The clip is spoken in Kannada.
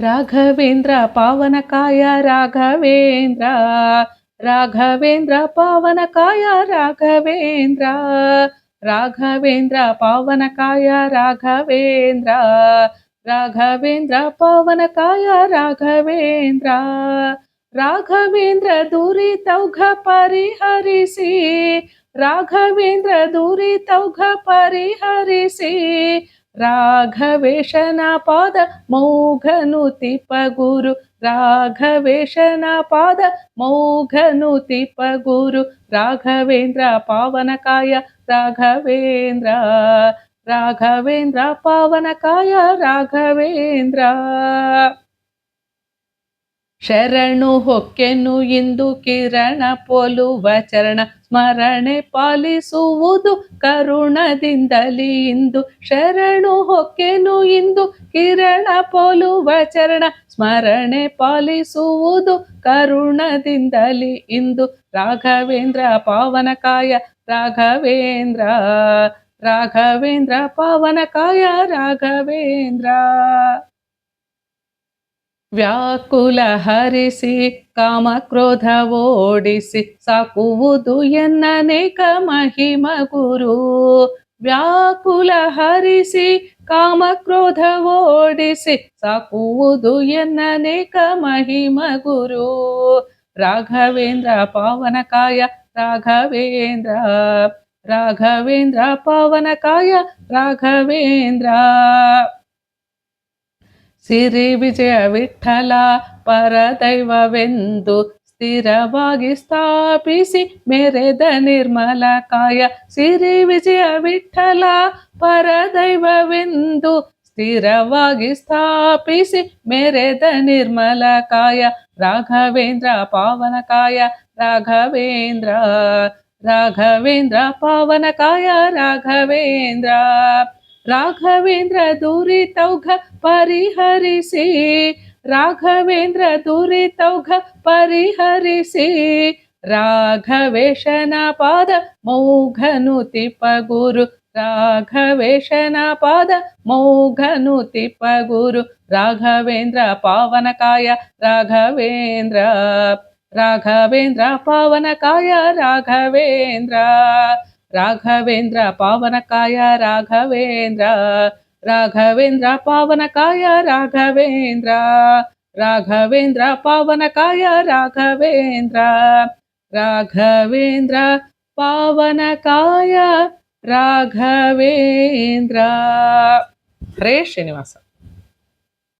ರಾಘವೇಂದ್ರ ಪಾವನಕಾಯ ರಾಘವೇಂದ್ರ ರಾಘವೇಂದ್ರ ಪಾವನಕಾಯ ರಾಘವೇಂದ್ರ ರಾಘವೇಂದ್ರ ಪಾವನಕಾಯ ರಾಘವೇಂದ್ರ ರಾಘವೇಂದ್ರ ಪಾವನಕಾಯ ರಾಘವೇಂದ್ರ ರಾಘವೇಂದ್ರ ದುರಿತೌಘ ಪರಿಹರಿಸಿ ರಾಘವೇಂದ್ರ ದುರಿತೌಘ ಪರಿಹರಿಸಿ ರಾಘವೇಶನ ಪಾದ ಮೌಘನುತಿಪ ಗುರು ರಾಘವೇಶನ ಪಾದ ಮೌಘನುತಿಪ ಗುರು ರಾಘವೇಂದ್ರ ಪಾವನಕಾಯ ರಾಘವೇಂದ್ರ ರಾಘವೇಂದ್ರ ಪಾವನಕಾಯ ರಾಘವೇಂದ್ರ ಶರಣು ಹೊಕ್ಕೆನು ಇಂದು ಕಿರಣ ಪೋಲುವ ಚರಣ ಸ್ಮರಣೆ ಪಾಲಿಸುವುದು ಕರುಣದಿಂದಲಿ ಇಂದು ಶರಣು ಹೊಕ್ಕೆನು ಇಂದು ಕಿರಣ ಪೋಲುವ ಚರಣ ಸ್ಮರಣೆ ಪಾಲಿಸುವುದು ಕರುಣದಿಂದಲಿ ಇಂದು ರಾಘವೇಂದ್ರ ಪಾವನಕಾಯ ರಾಘವೇಂದ್ರ ರಾಘವೇಂದ್ರ ಪಾವನಕಾಯ ರಾಘವೇಂದ್ರ ವ್ಯಾಕುಲ ಹರಿಸಿ ಕಾಮ ಕ್ರೋಧ ಓಡಿಸಿ ಸಾಕುವುದು ಎನ್ನನೇಕ ಮಹಿಮ ಗುರು ವ್ಯಾಕುಲ ಹರಿಸಿ ಕಾಮ ಕ್ರೋಧ ಓಡಿಸಿ ಸಾಕುವುದು ಎನ್ನನೇಕ ಮಹಿಮ ಗುರು ರಾಘವೇಂದ್ರ ಪಾವನಕಾಯ ರಾಘವೇಂದ್ರ ರಾಘವೇಂದ್ರ ಪಾವನಕಾಯ ರಾಘವೇಂದ್ರ ಸಿರಿ ವಿಜಯ ವಿಠಲ ಪರದೈವವೆಂದು ಸ್ಥಿರವಾಗಿ ಸ್ಥಾಪಿಸಿ ಮೆರೆದ ನಿರ್ಮಲ ಕಾಯ ಸಿರಿ ವಿಜಯ ವಿಠಲ ಪರದೈವವೆಂದು ಸ್ಥಿರವಾಗಿ ಸ್ಥಾಪಿಸಿ ಮೆರೆದ ನಿರ್ಮಲ ಕಾಯ ರಾಘವೇಂದ್ರ ಪಾವನಕಾಯ ರಾಘವೇಂದ್ರ ರಾಘವೇಂದ್ರ ಪಾವನಕಾಯ ರಾಘವೇಂದ್ರ ರಾಘವೇಂದ್ರ ದುರಿತೌಘ ಪರಿಹರಿಸಿ ರಾಘವೇಂದ್ರ ದುರಿತೌಘ ಪರಿಹರಿಸಿ ರಾಘವೇಶನ ಪಾದ ಮೌಘನುತಿಪ ಗುರು ರಾಘವೇಶನ ಪಾದ ಮೌಘನುತಿಪ ಗುರು ರಾಘವೇಂದ್ರ ಪಾವನಕಾಯ ರಾಘವೇಂದ್ರ ರಾಘವೇಂದ್ರ ಪಾವನಕಾಯ ರಾಘವೇಂದ್ರ ರಾಘವೇಂದ್ರ ಪಾವನಕಾಯ ರಾಘವೇಂದ್ರ ರಾಘವೇಂದ್ರ ಪಾವನಕಾಯ ರಾಘವೇಂದ್ರ ರಾಘವೇಂದ್ರ ಪಾವನಕಾಯ ರಾಘವೇಂದ್ರ ರಾಘವೇಂದ್ರ ಪಾವನಕಾಯ ರಾಘವೇಂದ್ರ ಹರೇ ಶ್ರೀನಿವಾಸ.